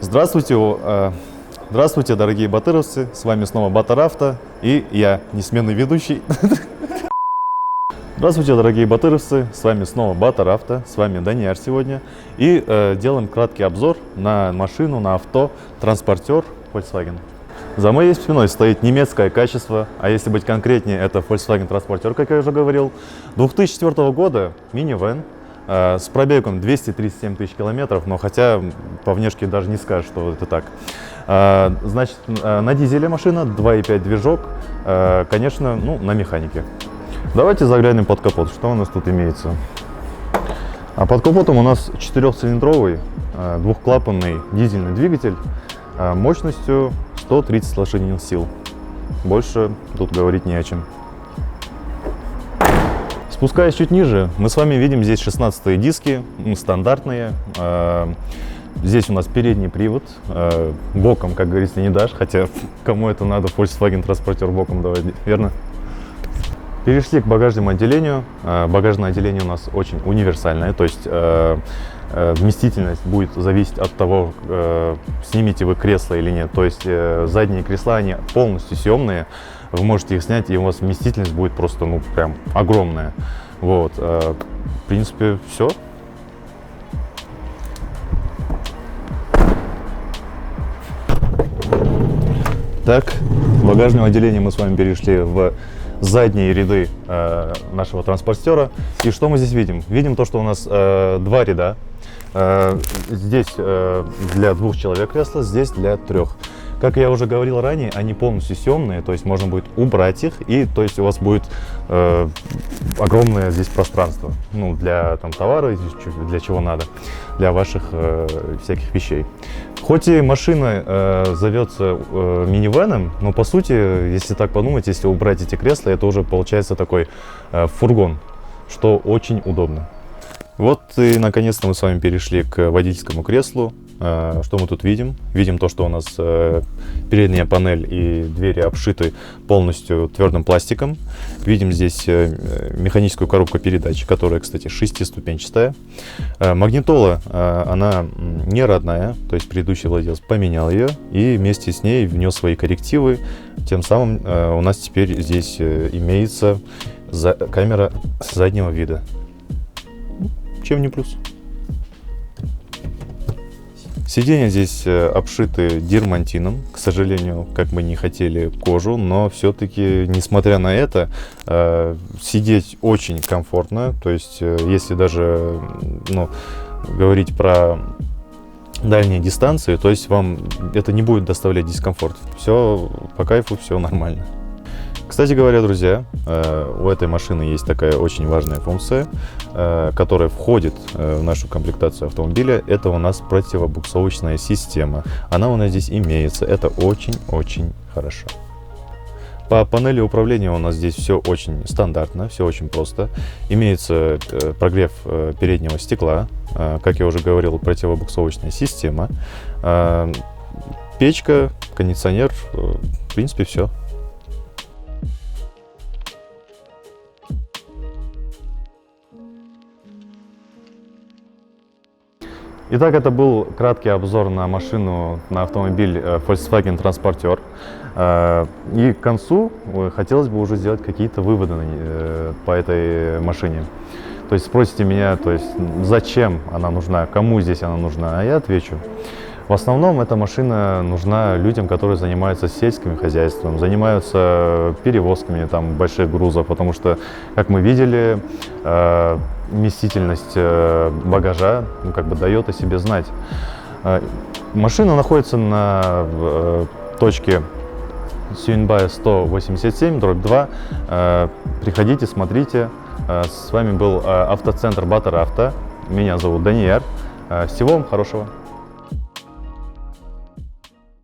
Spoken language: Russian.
Здравствуйте, здравствуйте, дорогие батыровцы, с вами снова Батыр Авто и я, несменный ведущий. Здравствуйте, дорогие батыровцы, с вами снова Батыр Авто, с вами Данияр сегодня. И делаем краткий обзор на машину, на авто, транспортер Volkswagen. За моей спиной стоит немецкое качество, а если быть конкретнее, это Volkswagen транспортер, как я уже говорил. 2004 года минивэн. С пробегом 237 тысяч километров, но хотя по внешке даже не скажешь, что это так. Значит, на дизеле машина, 2.5 движок, конечно, на механике. Давайте заглянем под капот, что у нас тут имеется. А под капотом у нас 4-цилиндровый двухклапанный дизельный двигатель мощностью 130 лошадиных сил. Больше тут говорить не о чем. Спускаясь чуть ниже, мы с вами видим здесь 16-е диски, стандартные. Здесь у нас передний привод, боком, как говорится, не дашь, хотя кому это надо, Volkswagen транспортер боком давать, верно? Перешли к багажному отделению. Багажное отделение у нас очень универсальное, то есть вместительность будет зависеть от того, снимете вы кресло или нет. То есть задние кресла, они полностью съемные. Вы можете их снять, и у вас вместительность будет просто, прям огромная. Вот, в принципе, все. Так, в багажном отделении мы с вами перешли в задние ряды нашего транспортера. И что мы здесь видим? Видим то, что у нас два ряда. Здесь для 2 человек кресло, здесь для 3. Как я уже говорил ранее, они полностью съемные, то есть можно будет убрать их, и то есть у вас будет огромное здесь пространство, для товара, для чего надо, для ваших всяких вещей. Хоть и машина зовется минивэном, но по сути, если так подумать, если убрать эти кресла, это уже получается такой фургон, что очень удобно. Вот и наконец-то мы с вами перешли к водительскому креслу. Что мы тут видим? Видим то, что у нас передняя панель и двери обшиты полностью твердым пластиком. Видим здесь механическую коробку передач, которая, кстати, 6-ступенчатая. Магнитола, она не родная, то есть предыдущий владелец поменял ее и вместе с ней внес свои коррективы. Тем самым у нас теперь здесь имеется камера заднего вида. Чем не плюс? Сиденья здесь обшиты дирмантином. К сожалению, как мы не хотели кожу, но все-таки, несмотря на это, сидеть очень комфортно. То есть, если даже говорить про дальние дистанции, то есть вам это не будет доставлять дискомфорт. Все по кайфу, все нормально. Кстати говоря, друзья, у этой машины есть такая очень важная функция, которая входит в нашу комплектацию автомобиля. Это у нас противобуксовочная система. Она у нас здесь имеется. Это очень-очень хорошо. По панели управления у нас здесь все очень стандартно, все очень просто. Имеется прогрев переднего стекла, как я уже говорил, противобуксовочная система, печка, кондиционер, в принципе, все. Итак, это был краткий обзор на машину, на автомобиль Volkswagen транспортер. И к концу хотелось бы уже сделать какие-то выводы по этой машине. То есть спросите меня, зачем она нужна, кому здесь она нужна, а я отвечу. В основном эта машина нужна людям, которые занимаются сельским хозяйством, занимаются перевозками больших грузов, потому что, как мы видели, вместительность багажа дает о себе знать. Машина находится на точке Сюинбая 187/2. Приходите, смотрите. С вами был автоцентр Батыр Авто. Меня зовут Данияр. Всего вам хорошего.